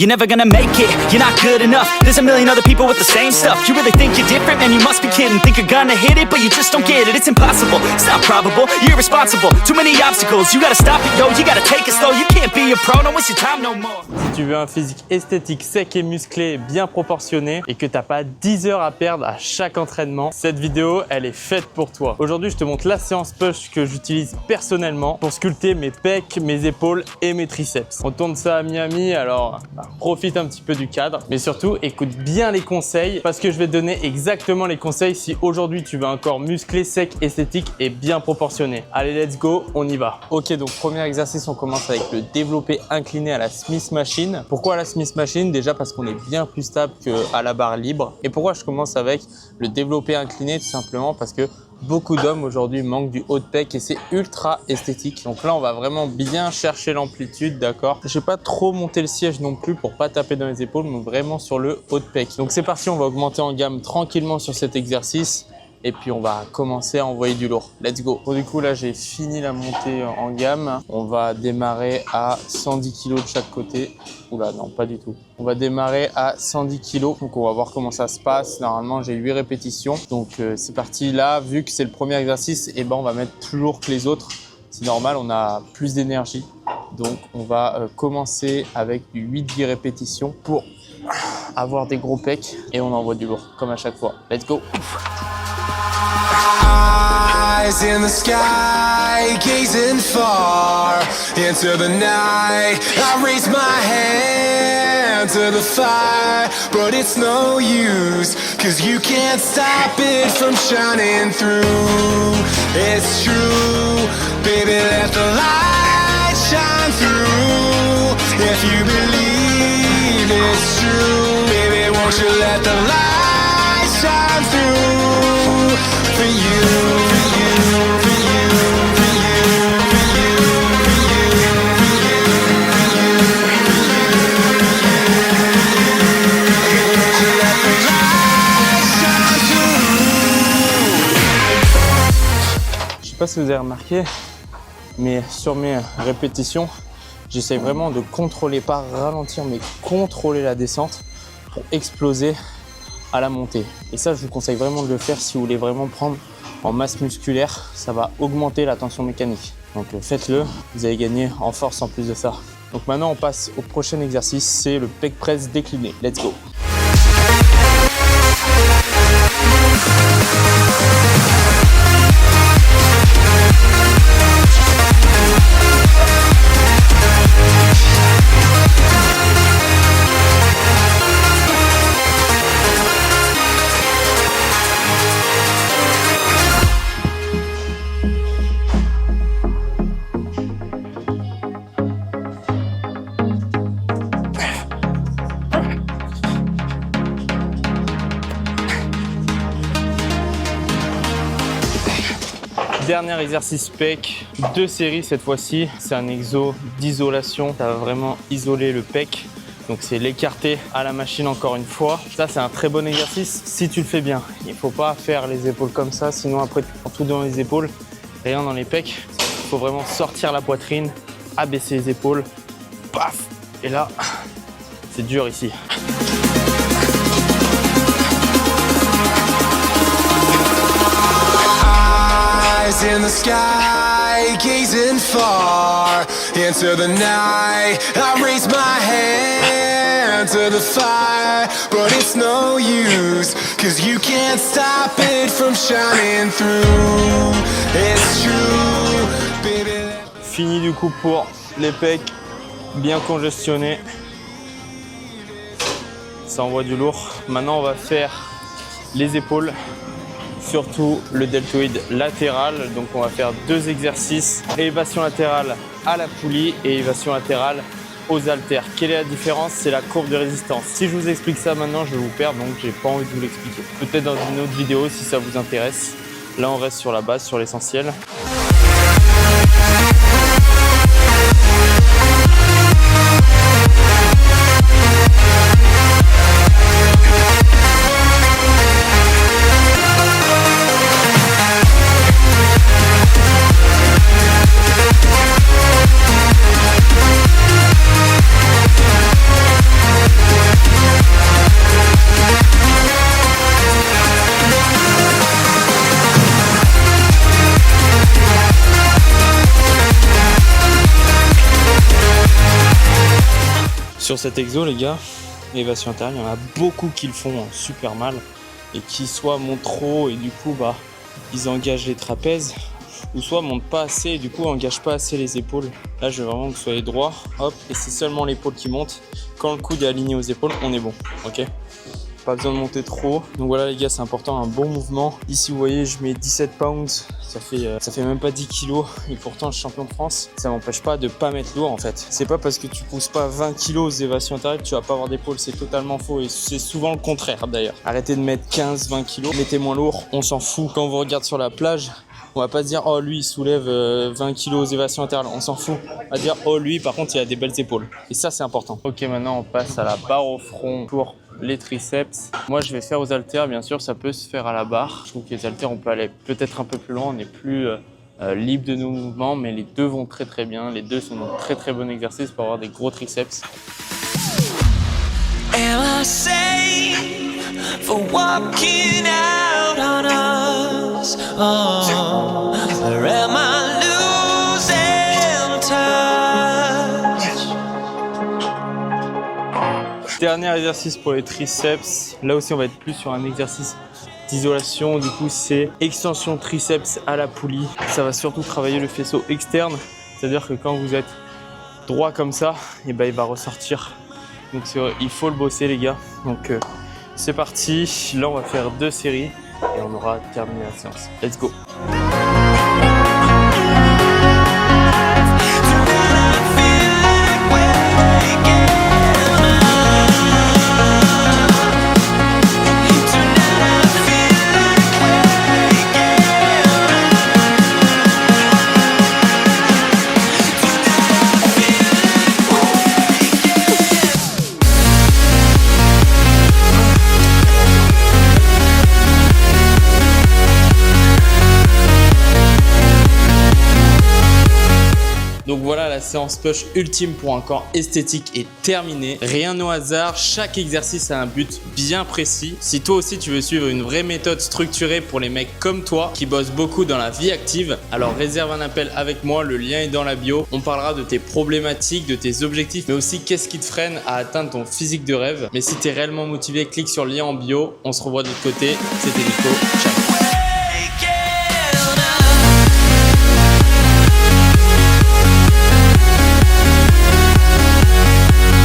You're never gonna make it, you're not good enough. There's a million other people with the same stuff. You really think you're different? Man, you must be kidding. Think you're gonna hit it, but you just don't get it. It's impossible, it's not probable, you're irresponsible. Too many obstacles, you gotta stop it, yo. You gotta take it slow, you can't be a pro. Don't waste your time no more. Si tu veux un physique esthétique, sec et musclé, bien proportionné et que t'as pas 10 heures à perdre à chaque entraînement, cette vidéo, elle est faite pour toi. Aujourd'hui, je te montre la séance push que j'utilise personnellement pour sculpter mes pecs, mes épaules et mes triceps. On tourne ça à Miami, alors profite un petit peu du cadre, mais surtout écoute bien les conseils parce que je vais te donner exactement les conseils si aujourd'hui tu veux un corps musclé, sec, esthétique et bien proportionné. Allez, let's go, on y va. Ok, donc premier exercice, on commence avec le développé incliné à la Smith Machine. Pourquoi la Smith Machine? Déjà parce qu'on est bien plus stable qu'à la barre libre. Et pourquoi je commence avec le développé incliné? Tout simplement parce que beaucoup d'hommes aujourd'hui manquent du haut de pec et c'est ultra esthétique. Donc là, on va vraiment bien chercher l'amplitude, d'accord? Je vais pas trop monter le siège non plus pour pas taper dans les épaules, mais vraiment sur le haut de pec. Donc c'est parti, on va augmenter en gamme tranquillement sur cet exercice. Et puis on va commencer à envoyer du lourd. Let's go. Bon, du coup là j'ai fini la montée en gamme. On va démarrer à 110 kg de chaque côté. Oula, non, pas du tout. On va démarrer à 110 kg. Donc on va voir comment ça se passe. Normalement j'ai 8 répétitions. Donc c'est parti. Là, vu que c'est le premier exercice, et ben on va mettre plus lourd que les autres. C'est normal, on a plus d'énergie. Donc on va commencer avec du 8-10 répétitions pour avoir des gros pecs. Et on envoie du lourd comme à chaque fois. Let's go. Eyes in the sky, gazing far into the night. I raise my hand to the fire, but it's no use, 'cause you can't stop it from shining through. It's true, baby, let the light shine through. If you believe it's true, baby, won't you let the light shine through for you. Je sais pas si vous avez remarqué, mais sur mes répétitions, j'essaie vraiment de contrôler, pas ralentir, mais contrôler la descente pour exploser à la montée. Et ça, je vous conseille vraiment de le faire si vous voulez vraiment prendre en masse musculaire. Ça va augmenter la tension mécanique. Donc faites-le, vous allez gagner en force en plus de ça. Donc maintenant, on passe au prochain exercice, c'est le pec press décliné. Let's go! Dernier exercice pec, 2 séries cette fois-ci. C'est un exo d'isolation. Ça va vraiment isoler le pec. Donc c'est l'écarter à la machine encore une fois. Ça c'est un très bon exercice si tu le fais bien. Il ne faut pas faire les épaules comme ça, sinon après tu prends tout dans les épaules, rien dans les pecs. Il faut vraiment sortir la poitrine, abaisser les épaules, paf. Et là, c'est dur ici. In the sky, gazing far into the night. I raise my hand to the fire, but it's no use, 'cause you can't stop it from shining through. It's true, baby. Fini du coup pour les pecs bien congestionnés. Ça envoie du lourd. Maintenant on va faire les épaules. Surtout le deltoïde latéral. Donc on va faire 2 exercices, élévation latérale à la poulie et élévation latérale aux haltères. Quelle est la différence? C'est la courbe de résistance. Si je vous explique ça maintenant, je vais vous perdre, donc j'ai pas envie de vous l'expliquer. Peut-être dans une autre vidéo si ça vous intéresse. Là on reste sur la base, sur l'essentiel. Sur cet exo, les gars, élévation intérieure, il y en a beaucoup qui le font super mal et qui soit montent trop et du coup bah ils engagent les trapèzes, ou soit montent pas assez et du coup engagent pas assez les épaules. Là je veux vraiment que vous soyez droit, hop, et c'est seulement l'épaule qui monte. Quand le coude est aligné aux épaules, on est bon, ok? Pas besoin de monter trop. Donc voilà les gars, c'est important, un bon mouvement. Ici vous voyez, je mets 17 pounds, ça fait même pas 10 kilos et pourtant je suis champion de France. Ça m'empêche pas de pas mettre lourd en fait. C'est pas parce que tu pousses pas 20 kilos aux élévations intérieures que tu vas pas avoir d'épaule, c'est totalement faux et c'est souvent le contraire d'ailleurs. Arrêtez de mettre 15-20 kilos, mettez moins lourd, on s'en fout. Quand on vous regarde sur la plage, on va pas se dire oh lui il soulève 20 kilos aux élévations intérieures, on s'en fout. On va dire oh lui par contre il a des belles épaules. Et ça c'est important. Ok, maintenant on passe à la barre au front pour les triceps. Moi je vais faire aux haltères, bien sûr ça peut se faire à la barre. Je trouve que les haltères on peut aller peut-être un peu plus loin, on est plus libre de nos mouvements, mais les deux vont très bien. Les deux sont un très bon exercice pour avoir des gros triceps. Am I safe for walking out on us? Oh, or am I losing touch? Dernier exercice pour les triceps. Là aussi on va être plus sur un exercice d'isolation. Du coup c'est extension triceps à la poulie. Ça va surtout travailler le faisceau externe. C'est-à-dire que quand vous êtes droit comme ça, et ben il va ressortir. Donc il faut le bosser les gars. Donc c'est parti. Là on va faire 2 séries et on aura terminé la séance. Let's go. Donc voilà, la séance push ultime pour un corps esthétique est terminée. Rien au hasard, chaque exercice a un but bien précis. Si toi aussi tu veux suivre une vraie méthode structurée pour les mecs comme toi qui bossent beaucoup dans la vie active, alors réserve un appel avec moi, le lien est dans la bio. On parlera de tes problématiques, de tes objectifs, mais aussi qu'est-ce qui te freine à atteindre ton physique de rêve. Mais si tu es réellement motivé, clique sur le lien en bio. On se revoit de l'autre côté. C'était Nico, ciao.